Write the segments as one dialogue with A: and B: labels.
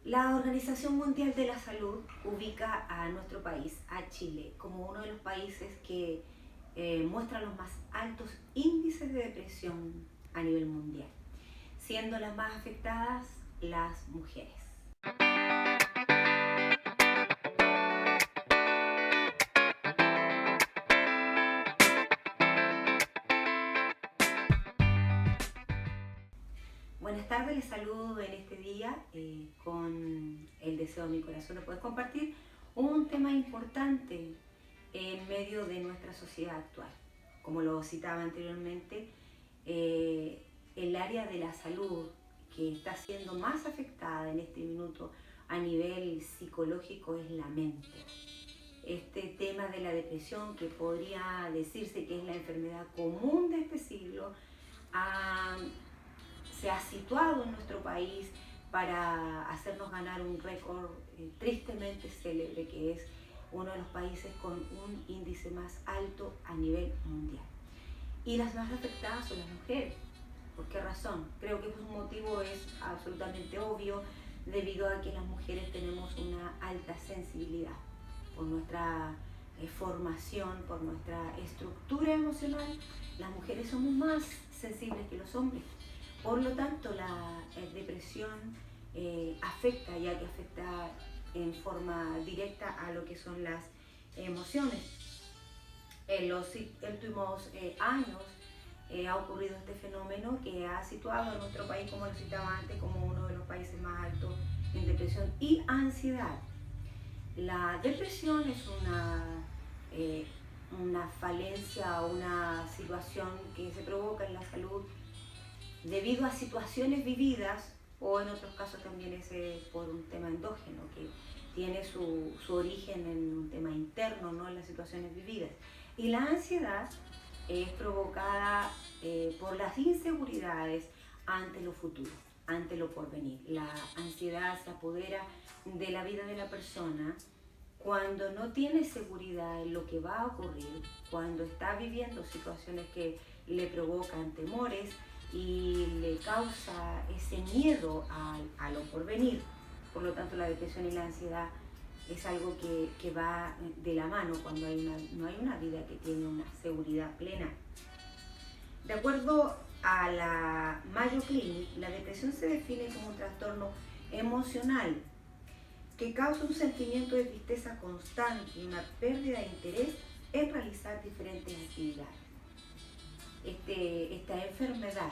A: La Organización Mundial de la Salud ubica a nuestro país, a Chile, como uno de los países que muestra los más altos índices de depresión a nivel mundial, siendo las más afectadas las mujeres. Buenas tardes, les saludo en este día con el deseo de mi corazón de poder compartir un tema importante en medio de nuestra sociedad actual. Como lo citaba anteriormente, el área de la salud que está siendo más afectada en este minuto a nivel psicológico es la mente. Este tema de la depresión, que podría decirse que es la enfermedad común de este siglo, se ha situado en nuestro país para hacernos ganar un récord tristemente célebre, que es uno de los países con un índice más alto a nivel mundial. Y las más afectadas son las mujeres. ¿Por qué razón? Creo que un motivo es absolutamente obvio, debido a que las mujeres tenemos una alta sensibilidad por nuestra formación, por nuestra estructura emocional. Las mujeres somos más sensibles que los hombres. Por lo tanto, la depresión afecta, ya que afecta en forma directa a lo que son las emociones. En los últimos años ha ocurrido este fenómeno que ha situado a nuestro país, como lo citaba antes, como uno de los países más altos en depresión y ansiedad. La depresión es una falencia, una situación que se provoca en la salud debido a situaciones vividas, o en otros casos también es por un tema endógeno que tiene su origen en un tema interno, no en las situaciones vividas. Y la ansiedad es provocada por las inseguridades ante lo futuro, ante lo porvenir. La ansiedad se apodera de la vida de la persona cuando no tiene seguridad en lo que va a ocurrir, cuando está viviendo situaciones que le provocan temores y le causa ese miedo a lo porvenir. Por lo tanto, la depresión y la ansiedad es algo que va de la mano cuando no hay una vida que tiene una seguridad plena. De acuerdo a la Mayo Clinic, la depresión se define como un trastorno emocional que causa un sentimiento de tristeza constante y una pérdida de interés en realizar diferentes actividades. Esta enfermedad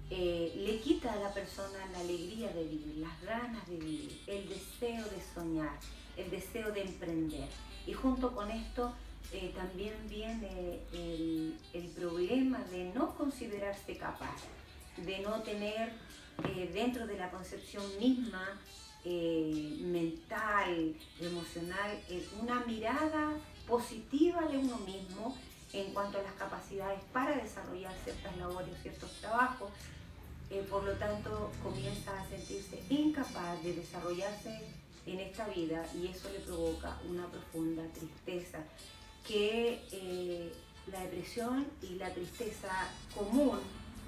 A: le quita a la persona la alegría de vivir, las ganas de vivir, el deseo de soñar, el deseo de emprender. Y junto con esto también viene el problema de no considerarse capaz, de no tener dentro de la concepción misma mental, emocional, una mirada positiva de uno mismo en cuanto a las capacidades para desarrollar ciertas labores, ciertos trabajos. Por lo tanto, comienza a sentirse incapaz de desarrollarse en esta vida, y eso le provoca una profunda tristeza, que la depresión y la tristeza común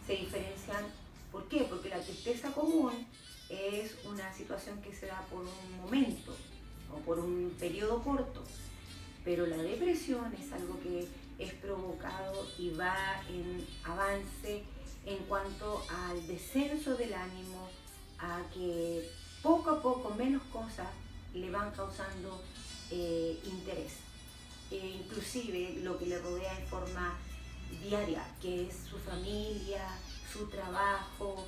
A: se diferencian. ¿Por qué? Porque la tristeza común es una situación que se da por un momento o por un periodo corto, pero la depresión es algo que es provocado y va en avance en cuanto al descenso del ánimo, a que poco a poco menos cosas le van causando interés, inclusive lo que le rodea en forma diaria, que es su familia, su trabajo,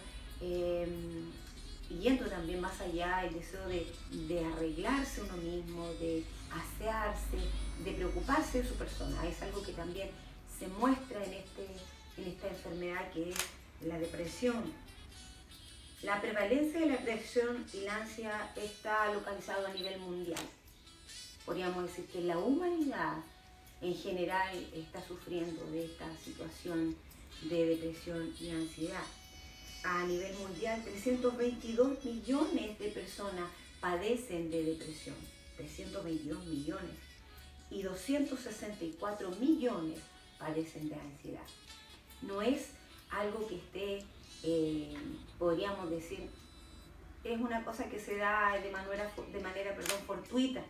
A: yendo también más allá, el deseo de arreglarse uno mismo, de asearse, de preocuparse de su persona. Es algo que también se muestra en esta enfermedad, que es la depresión. La prevalencia de la depresión y la ansiedad está localizado a nivel mundial. Podríamos decir que la humanidad en general está sufriendo de esta situación de depresión y ansiedad. A nivel mundial, 322 millones de personas padecen de depresión, 322 millones, y 264 millones padecen de ansiedad. No es algo que esté, podríamos decir, es una cosa que se da de manera fortuita.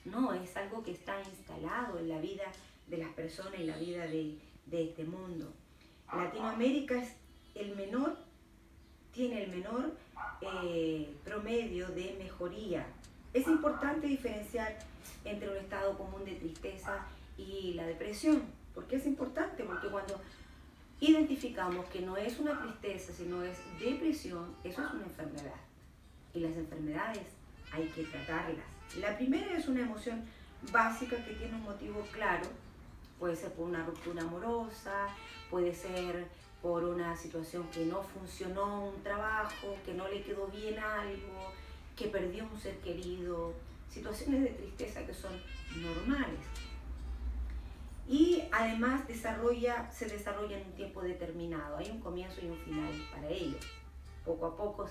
A: No, es algo que está instalado en la vida de las personas y la vida de este mundo. Latinoamérica es tiene el menor promedio de mejoría. Es importante diferenciar entre un estado común de tristeza y la depresión. ¿Por qué es importante? Porque cuando identificamos que no es una tristeza, sino es depresión, eso es una enfermedad. Y las enfermedades hay que tratarlas. La primera es una emoción básica que tiene un motivo claro. Puede ser por una ruptura amorosa, puede ser por una situación que no funcionó, un trabajo, que no le quedó bien algo, que perdió un ser querido, situaciones de tristeza que son normales. Y además se desarrolla en un tiempo determinado, hay un comienzo y un final para ello. Poco a poco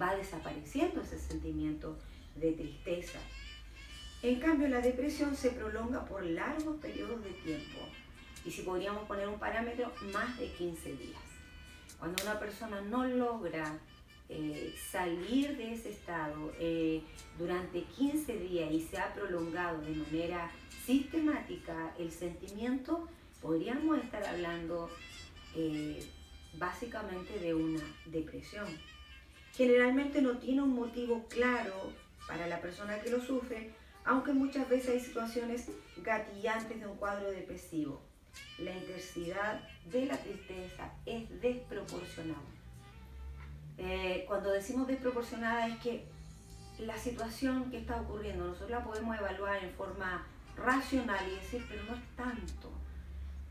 A: va desapareciendo ese sentimiento de tristeza. En cambio, la depresión se prolonga por largos periodos de tiempo. Y si podríamos poner un parámetro, más de 15 días. Cuando una persona no logra salir de ese estado durante 15 días y se ha prolongado de manera sistemática el sentimiento, podríamos estar hablando básicamente de una depresión. Generalmente no tiene un motivo claro para la persona que lo sufre, aunque muchas veces hay situaciones gatillantes de un cuadro depresivo. La intensidad de la tristeza es desproporcionada. Cuando decimos desproporcionada es que la situación que está ocurriendo nosotros la podemos evaluar en forma racional y decir, pero no es tanto.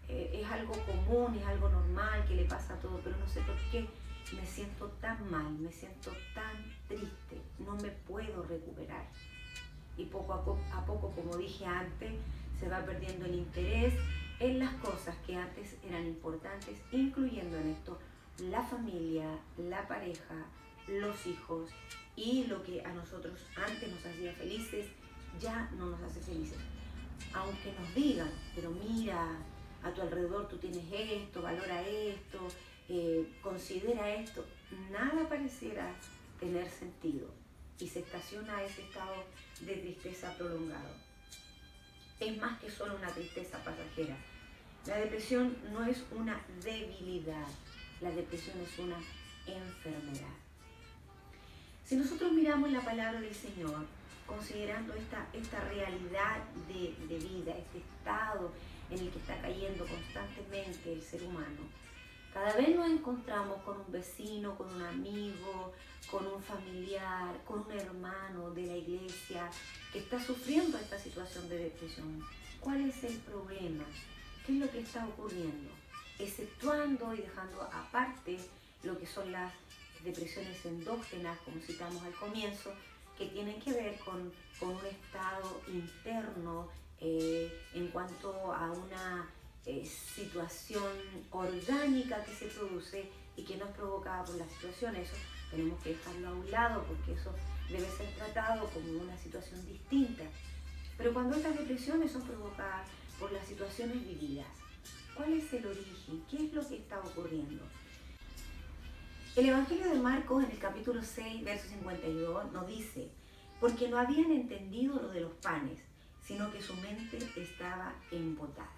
A: Es algo común, es algo normal que le pasa a todos, pero no sé por qué me siento tan mal, me siento tan triste, no me puedo recuperar. Y poco a poco, como dije antes, se va perdiendo el interés en las cosas que antes eran importantes, incluyendo en esto la familia, la pareja, los hijos, y lo que a nosotros antes nos hacía felices, ya no nos hace felices. Aunque nos digan, pero mira, a tu alrededor tú tienes esto, valora esto, considera esto, nada pareciera tener sentido y se estaciona ese estado de tristeza prolongado. Es más que solo una tristeza pasajera. La depresión no es una debilidad, la depresión es una enfermedad. Si nosotros miramos la palabra del Señor, considerando esta realidad de vida, este estado en el que está cayendo constantemente el ser humano, cada vez nos encontramos con un vecino, con un amigo, con un familiar, con un hermano de la iglesia que está sufriendo esta situación de depresión. ¿Cuál es el problema? ¿Qué es lo que está ocurriendo? Exceptuando y dejando aparte lo que son las depresiones endógenas, como citamos al comienzo, que tienen que ver con un estado interno en cuanto a una situación orgánica que se produce y que no es provocada por la situación. Eso tenemos que dejarlo a un lado porque eso debe ser tratado como una situación distinta. Pero cuando estas depresiones son provocadas por las situaciones vividas, ¿cuál es el origen? ¿Qué es lo que está ocurriendo? El Evangelio de Marcos, en el capítulo 6, verso 52, nos dice: porque no habían entendido lo de los panes, sino que su mente estaba embotada.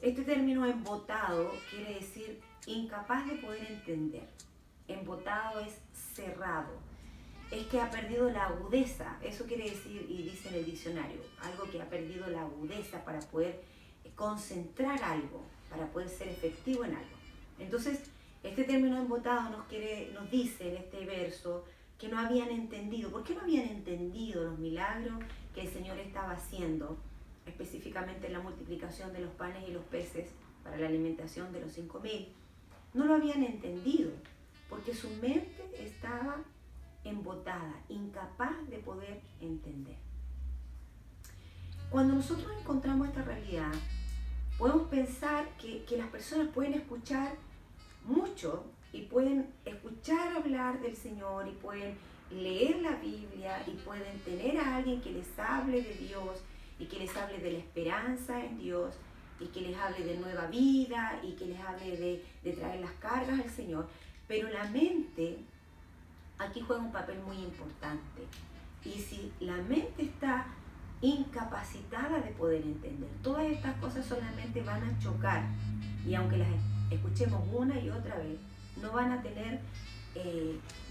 A: Este término embotado quiere decir incapaz de poder entender. Embotado es cerrado. Es que ha perdido la agudeza. Eso quiere decir, y dice en el diccionario, algo que ha perdido la agudeza para poder concentrar algo, para poder ser efectivo en algo. Entonces, este término embotado nos dice en este verso que no habían entendido. ¿Por qué no habían entendido los milagros que el Señor estaba haciendo? Específicamente la multiplicación de los panes y los peces para la alimentación de los 5.000. No lo habían entendido porque su mente estaba embotada, incapaz de poder entender. Cuando nosotros encontramos esta realidad, podemos pensar que las personas pueden escuchar mucho y pueden escuchar hablar del Señor y pueden leer la Biblia y pueden tener a alguien que les hable de Dios y que les hable de la esperanza en Dios y que les hable de nueva vida y que les hable de traer las cargas al Señor, pero la mente aquí juega un papel muy importante. Y si la mente está incapacitada de poder entender, todas estas cosas solamente van a chocar, y aunque las escuchemos una y otra vez, no van a tener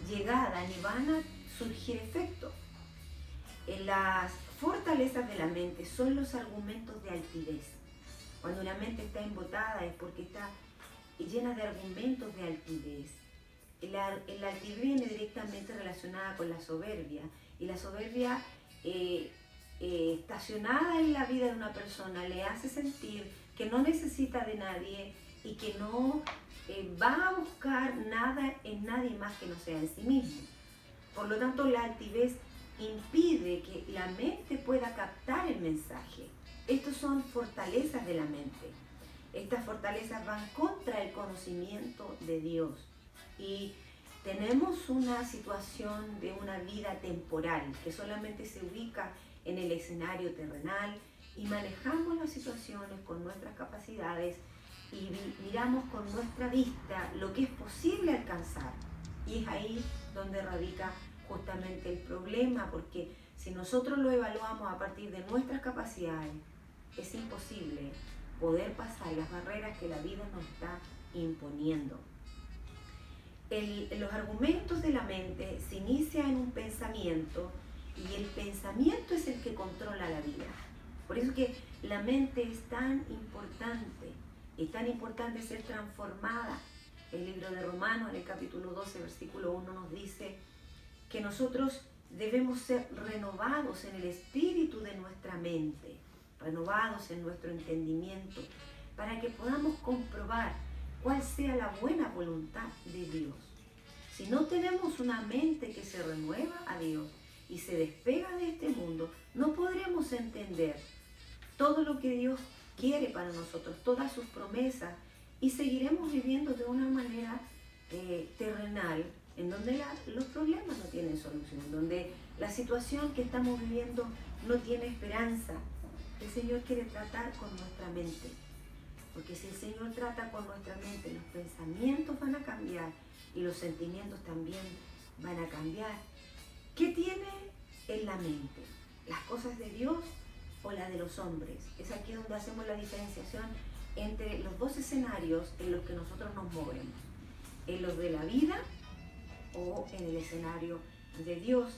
A: llegada ni van a surgir efectos. Las fortalezas de la mente son los argumentos de altivez. Cuando una mente está embotada es porque está llena de argumentos de altivez. La altivez viene directamente relacionada con la soberbia, y la soberbia estacionada en la vida de una persona le hace sentir que no necesita de nadie y que no va a buscar nada en nadie más que no sea en sí mismo. Por lo tanto, la altivez impide que la mente pueda captar el mensaje. Estas son fortalezas de la mente. Estas fortalezas van contra el conocimiento de Dios. Y tenemos una situación de una vida temporal que solamente se ubica en el escenario terrenal, y manejamos las situaciones con nuestras capacidades y miramos con nuestra vista lo que es posible alcanzar. Y es ahí donde radica justamente el problema, porque si nosotros lo evaluamos a partir de nuestras capacidades, es imposible poder pasar las barreras que la vida nos está imponiendo. Los argumentos de la mente se inician en un pensamiento, y el pensamiento es el que controla la vida. Por eso que la mente es tan importante ser transformada. El libro de Romanos, en el capítulo 12, versículo 1, nos dice que nosotros debemos ser renovados en el espíritu de nuestra mente, renovados en nuestro entendimiento, para que podamos comprobar cuál sea la buena voluntad de Dios. Si no tenemos una mente que se renueva a Dios y se despega de este mundo, no podremos entender todo lo que Dios quiere para nosotros, todas sus promesas, y seguiremos viviendo de una manera terrenal, en donde los problemas no tienen solución, donde la situación que estamos viviendo no tiene esperanza. El Señor quiere tratar con nuestra mente, porque si el Señor trata con nuestra mente, los pensamientos van a cambiar y los sentimientos también van a cambiar. ¿Qué tiene en la mente? ¿Las cosas de Dios o las de los hombres? Es aquí donde hacemos la diferenciación entre los dos escenarios en los que nosotros nos movemos: en los de la vida o en el escenario de Dios.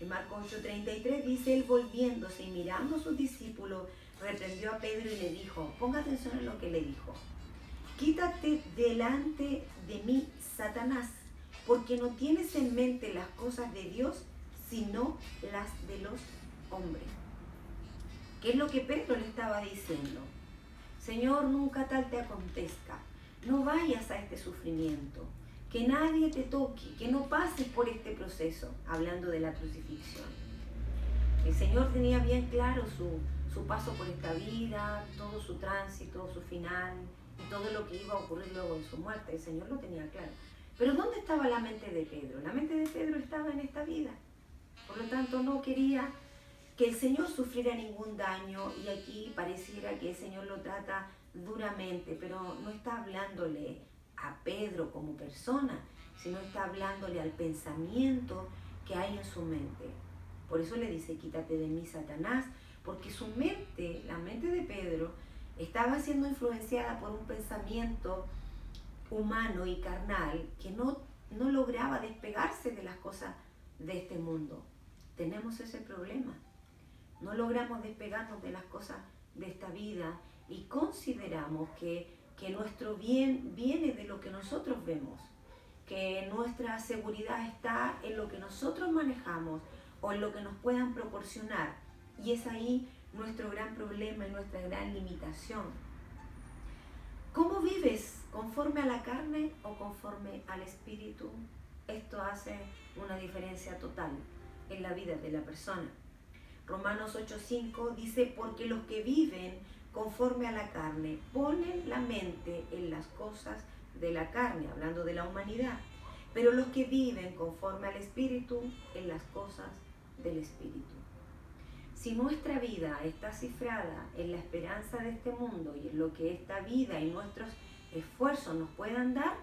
A: En Marcos 8:33 dice: él, volviéndose y mirando a sus discípulos, reprendió a Pedro y le dijo, ponga atención en lo que le dijo: quítate delante de mí, Satanás, porque no tienes en mente las cosas de Dios, sino las de los hombres. ¿Qué es lo que Pedro le estaba diciendo? Señor, nunca tal te acontezca, no vayas a este sufrimiento, que nadie te toque, que no pases por este proceso, hablando de la crucifixión. El Señor tenía bien claro su paso por esta vida, todo su tránsito, su final, y todo lo que iba a ocurrir luego de su muerte. El Señor lo tenía claro. Pero ¿dónde estaba la mente de Pedro? La mente de Pedro estaba en esta vida. Por lo tanto, no quería que el Señor sufriera ningún daño, y aquí pareciera que el Señor lo trata duramente, pero no está hablándole a Pedro como persona, sino está hablándole al pensamiento que hay en su mente. Por eso le dice: quítate de mí, Satanás, porque su mente, la mente de Pedro, estaba siendo influenciada por un pensamiento humano y carnal que no lograba despegarse de las cosas de este mundo. Tenemos ese problema. No logramos despegarnos de las cosas de esta vida y consideramos que nuestro bien viene de lo que nosotros vemos, que nuestra seguridad está en lo que nosotros manejamos o en lo que nos puedan proporcionar. Y es ahí nuestro gran problema y nuestra gran limitación. ¿Cómo vives? ¿Conforme a la carne o conforme al espíritu? Esto hace una diferencia total en la vida de la persona. Romanos 8:5 dice: porque los que viven conforme a la carne ponen la mente en las cosas de la carne, hablando de la humanidad, pero los que viven conforme al espíritu, en las cosas del espíritu. Si nuestra vida está cifrada en la esperanza de este mundo y en lo que esta vida y nuestros esfuerzos nos puedan dar,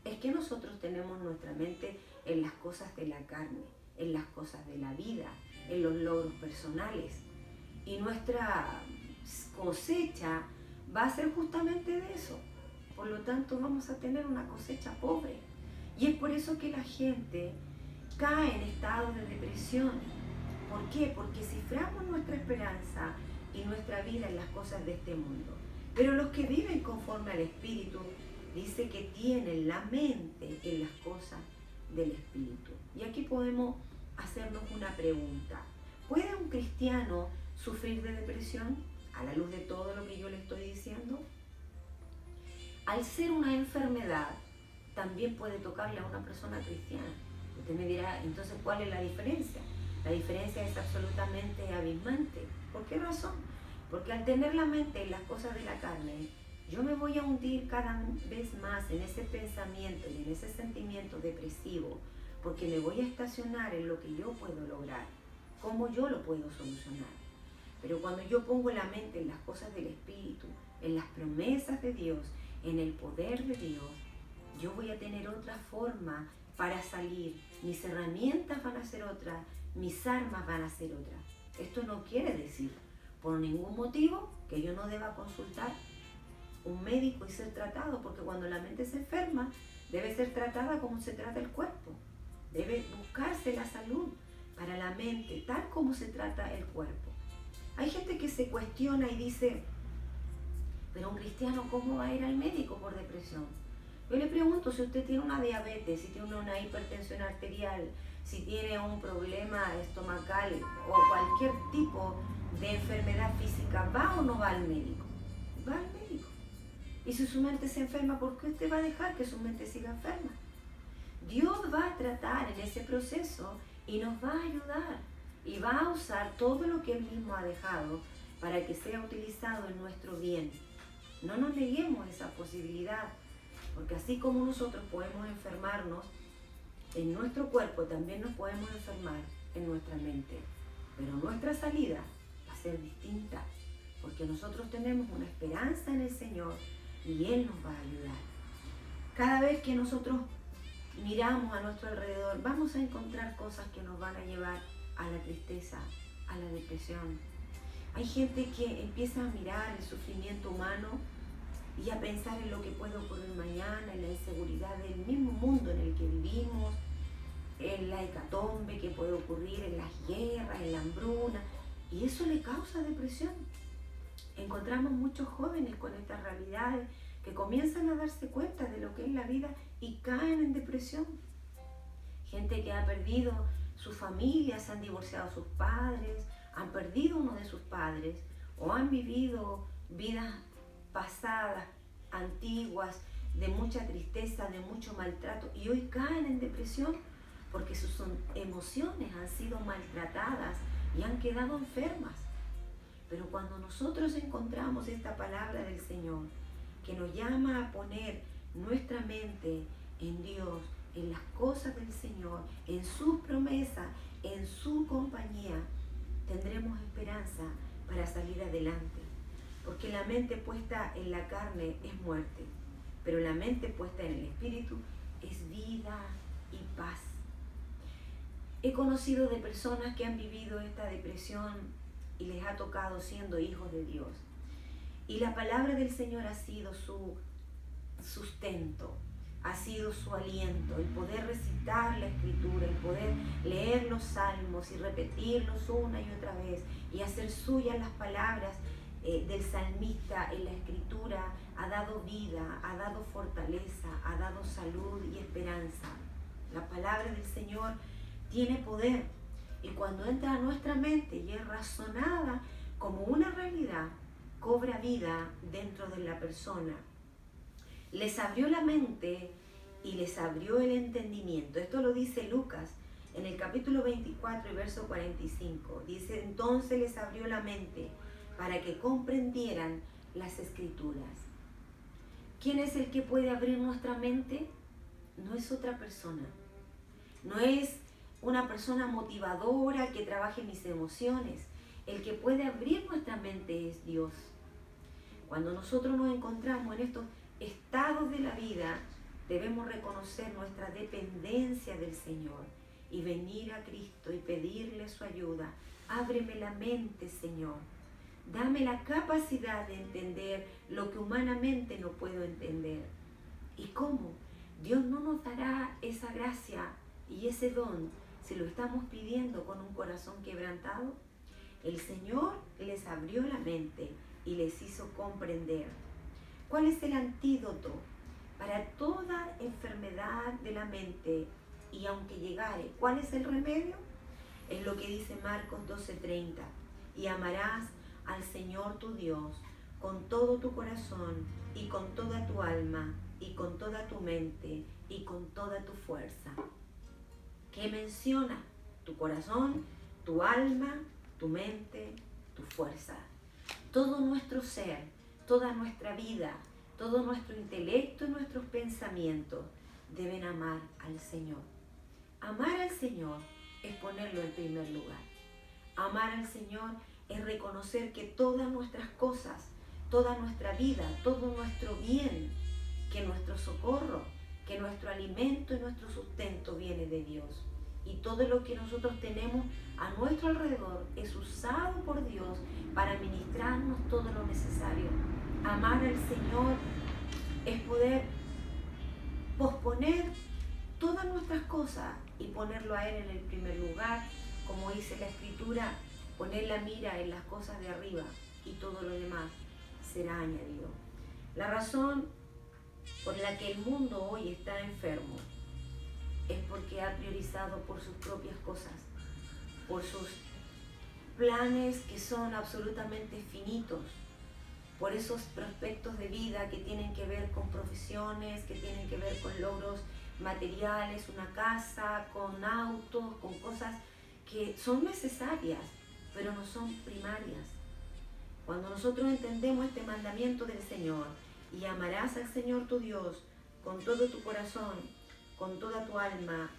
A: es que nosotros tenemos nuestra mente en las cosas de la carne, en las cosas de la vida, en los logros personales. Y nuestra cosecha va a ser justamente de eso. Por lo tanto, vamos a tener una cosecha pobre. Y es por eso que la gente cae en estados de depresión. ¿Por qué? Porque ciframos nuestra esperanza y nuestra vida en las cosas de este mundo. Pero los que viven conforme al Espíritu, dice que tienen la mente en las cosas del Espíritu. Y aquí podemos hacernos una pregunta. ¿Puede un cristiano sufrir de depresión a la luz de todo lo que yo le estoy diciendo? Al ser una enfermedad, también puede tocarle a una persona cristiana. Usted me dirá, entonces, ¿cuál es la diferencia? La diferencia es absolutamente abismante. ¿Por qué razón? Porque al tener la mente en las cosas de la carne, yo me voy a hundir cada vez más en ese pensamiento y en ese sentimiento depresivo, porque me voy a estacionar en lo que yo puedo lograr, cómo yo lo puedo solucionar. Pero cuando yo pongo la mente en las cosas del Espíritu, en las promesas de Dios, en el poder de Dios, yo voy a tener otra forma para salir. Mis herramientas van a ser otras, mis armas van a ser otras. Esto no quiere decir, por ningún motivo, que yo no deba consultar un médico y ser tratado, porque cuando la mente se enferma, debe ser tratada como se trata el cuerpo. Debe buscarse la salud para la mente, tal como se trata el cuerpo. Hay gente que se cuestiona y dice, pero un cristiano, ¿cómo va a ir al médico por depresión? Yo le pregunto, si usted tiene una diabetes, si tiene una hipertensión arterial, si tiene un problema estomacal o cualquier tipo de enfermedad física, ¿va o no va al médico? Va al médico. Y si su mente se enferma, ¿por qué usted va a dejar que su mente siga enferma? Dios va a tratar en ese proceso y nos va a ayudar y va a usar todo lo que Él mismo ha dejado para que sea utilizado en nuestro bien. No nos neguemos esa posibilidad, porque así como nosotros podemos enfermarnos en nuestro cuerpo, también nos podemos enfermar en nuestra mente. Pero nuestra salida va a ser distinta, porque nosotros tenemos una esperanza en el Señor y Él nos va a ayudar. Cada vez que nosotros miramos a nuestro alrededor, vamos a encontrar cosas que nos van a llevar a la tristeza, a la depresión. Hay gente que empieza a mirar el sufrimiento humano y a pensar en lo que puede ocurrir mañana, en la inseguridad del mismo mundo en el que vivimos, en la hecatombe que puede ocurrir, en las guerras, en la hambruna, y eso le causa depresión. Encontramos muchos jóvenes con estas realidades que comienzan a darse cuenta de lo que es la vida y caen en depresión. Gente que ha perdido su familia, se han divorciado sus padres, han perdido uno de sus padres o han vivido vidas pasadas, antiguas, de mucha tristeza, de mucho maltrato, y hoy caen en depresión porque sus emociones han sido maltratadas y han quedado enfermas. Pero cuando nosotros encontramos esta palabra del Señor, que nos llama a poner nuestra mente en Dios, en las cosas del Señor, en sus promesas, en su compañía, tendremos esperanza para salir adelante. Porque la mente puesta en la carne es muerte, pero la mente puesta en el Espíritu es vida y paz. He conocido de personas que han vivido esta depresión y les ha tocado siendo hijos de Dios. Y la palabra del Señor ha sido su sustento, ha sido su aliento, el poder recitar la Escritura, el poder leer los salmos y repetirlos una y otra vez y hacer suyas las palabras del salmista en la Escritura. Ha dado vida, ha dado fortaleza, ha dado salud y esperanza. La palabra del Señor tiene poder, y cuando entra a nuestra mente y es razonada como una realidad, cobra vida dentro de la persona. Les abrió la mente y les abrió el entendimiento. Esto lo dice Lucas en el capítulo 24 y verso 45. Dice, entonces les abrió la mente para que comprendieran las Escrituras. ¿Quién es el que puede abrir nuestra mente? No es otra persona. No es una persona motivadora que trabaje mis emociones. El que puede abrir nuestra mente es Dios. Cuando nosotros nos encontramos en estos estados de la vida Debemos reconocer nuestra dependencia del Señor y venir a Cristo y pedirle su ayuda. Ábreme la mente, Señor. Dame la capacidad de entender lo que humanamente no puedo entender. ¿Y cómo? Dios no nos dará esa gracia y ese don si lo estamos pidiendo con un corazón quebrantado. El Señor les abrió la mente y les hizo comprender. ¿Cuál es el antídoto para toda enfermedad de la mente? Y aunque llegare, ¿cuál es el remedio? Es lo que dice Marcos 12:30. Y amarás al Señor tu Dios con todo tu corazón y con toda tu alma y con toda tu mente y con toda tu fuerza. ¿Qué menciona? Tu corazón, tu alma, tu mente, tu fuerza. Todo nuestro ser, toda nuestra vida, todo nuestro intelecto y nuestros pensamientos deben amar al Señor. Amar al Señor es ponerlo en primer lugar. Amar al Señor es reconocer que todas nuestras cosas, toda nuestra vida, todo nuestro bien, que nuestro socorro, que nuestro alimento y nuestro sustento viene de Dios. Y todo lo que nosotros tenemos a nuestro alrededor es usado por Dios para ministrarnos todo lo necesario. Amar al Señor es poder posponer todas nuestras cosas y ponerlo a Él en el primer lugar, como dice la Escritura, poner la mira en las cosas de arriba y todo lo demás será añadido. La razón por la que el mundo hoy está enfermo es porque ha priorizado por sus propias cosas, por sus planes que son absolutamente finitos, por esos prospectos de vida que tienen que ver con profesiones, que tienen que ver con logros materiales, una casa, con autos, con cosas que son necesarias, pero no son primarias. Cuando nosotros entendemos este mandamiento del Señor, y amarás al Señor tu Dios con todo tu corazón, con toda tu alma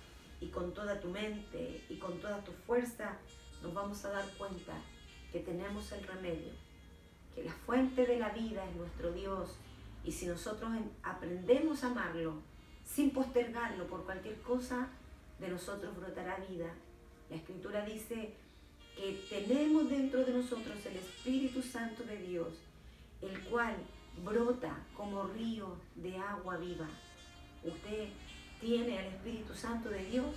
A: y con toda tu mente y con toda tu fuerza, nos vamos a dar cuenta que tenemos el remedio, que la fuente de la vida es nuestro Dios, y si nosotros aprendemos a amarlo sin postergarlo por cualquier cosa, de nosotros brotará vida. La Escritura dice que tenemos dentro de nosotros el Espíritu Santo de Dios, el cual brota como río de agua viva. Usted tiene al Espíritu Santo de Dios.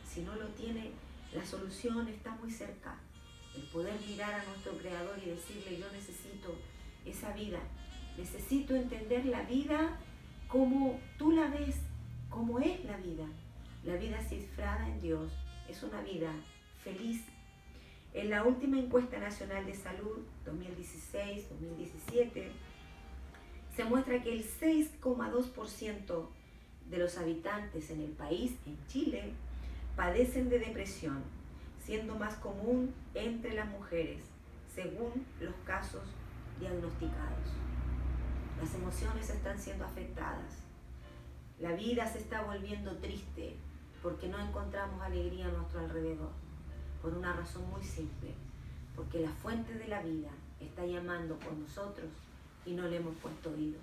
A: Si no lo tiene, la solución está muy cerca. El poder mirar a nuestro Creador y decirle: yo necesito esa vida, necesito entender la vida como tú la ves, como es la vida. La vida cifrada en Dios es una vida feliz. En la última encuesta nacional de salud 2016-2017 se muestra que el 6,2% de los habitantes en el país, en Chile, padecen de depresión, siendo más común entre las mujeres, según los casos diagnosticados. Las emociones están siendo afectadas. La vida se está volviendo triste porque no encontramos alegría a nuestro alrededor, por una razón muy simple, porque la fuente de la vida está llamando por nosotros y no le hemos puesto oído.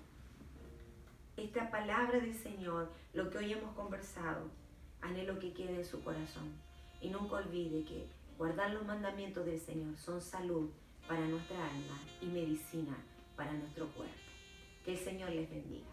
A: Esta palabra del Señor, lo que hoy hemos conversado, anhelo que quede en su corazón. Y nunca olvide que guardar los mandamientos del Señor son salud para nuestra alma y medicina para nuestro cuerpo. Que el Señor les bendiga.